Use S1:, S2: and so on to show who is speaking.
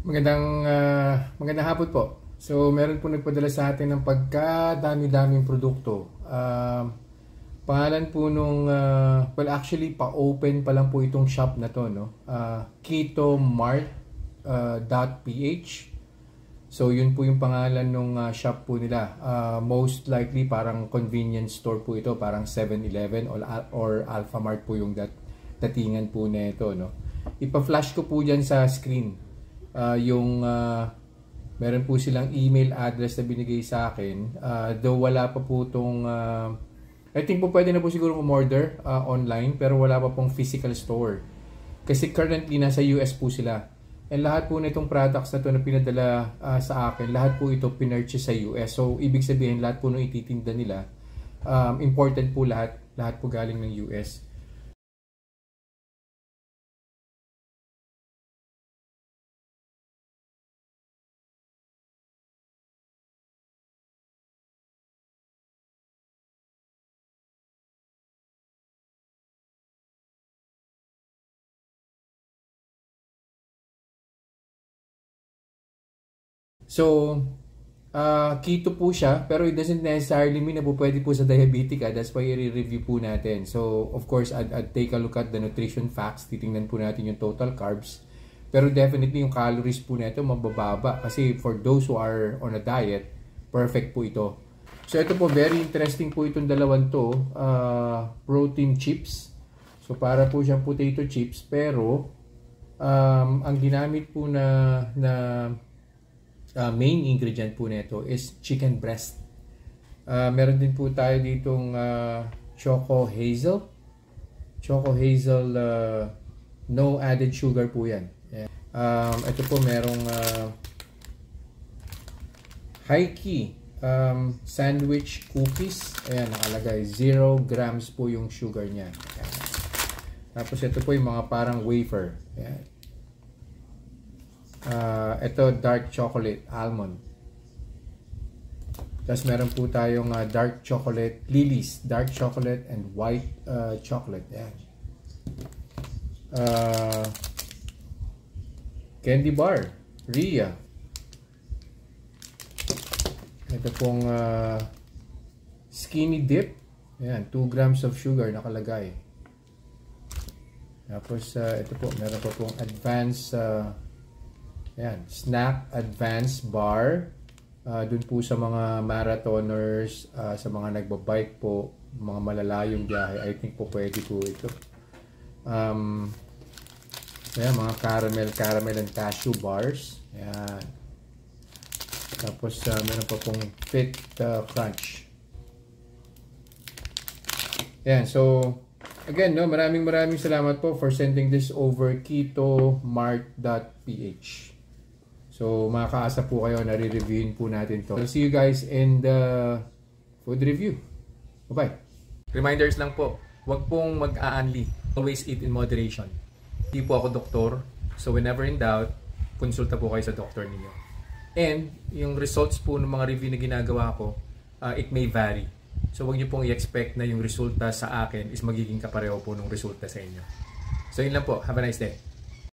S1: Magandang hapon po. So, meron po nagpadala sa atin ng pagkadami-daming produkto. Pangalan po nung, well actually pa-open pa lang po itong shop na to, no? ketomart.ph. So, yun po yung pangalan nung shop po nila. Most likely parang convenience store po ito, parang 7-Eleven or Alphamart po yung datingan po na ito, no? Ipa-flash ko po dyan sa screen. Meron po silang email address na binigay sa akin. Though wala pa po itong I think po pwede na po siguro umorder online, pero wala pa pong physical store kasi currently nasa US po sila, and lahat po na itong products na ito na pinadala sa akin, lahat po ito pinurchase sa US. So ibig sabihin lahat po nung ititinda nila important po, lahat po galing ng US. So, keto po siya, pero it doesn't necessarily mean na po pwede po sa diabetic. That's why i-review po natin. So, of course, I'd take a look at the nutrition facts. Titingnan po natin yung total carbs. Pero definitely yung calories po nito mabababa. Kasi for those who are on a diet, perfect po ito. So, ito po, very interesting po itong dalawang to. Protein chips. So, para po siyang potato chips. Pero, ang ginamit po na main ingredient po nito is chicken breast. Meron din po tayo ditong choco hazel. Choco hazel, no added sugar po yan. Ito po merong Hikey sandwich cookies. Ayan, nakalagay 0 grams po yung sugar niya. Ayan. Tapos ito po yung mga parang wafer. Ayan. Ito dark chocolate almond. Tapos meron po tayong dark chocolate Lily's, dark chocolate and white chocolate. Ayan. Candy bar Ria. Ito pong skinny dip. Ayan, 2 grams of sugar nakalagay. Tapos ito po, meron po pong advanced ayan, snack advance bar. Dun po sa mga marathoners, sa mga nagbabike po, mga malalayong biyahe, I think po pwede po ito. Ayan, mga caramel and cashew bars. Ayan. Tapos meron pa pong Fit Crunch. Ayan, so again, no, maraming salamat po for sending this over ketomart.ph. So, makakaasa po kayo na re-reviewin po natin to. I'll see you guys in the food review. Bye-bye. Reminders lang po, huwag pong mag-aanli. Always eat in moderation. Hindi po ako doktor, so whenever in doubt, konsulta po kayo sa doktor ninyo. And, yung results po ng mga review na ginagawa ko, it may vary. So, huwag niyo pong i-expect na yung resulta sa akin is magiging kapareho po ng resulta sa inyo. So, yun lang po. Have a nice day.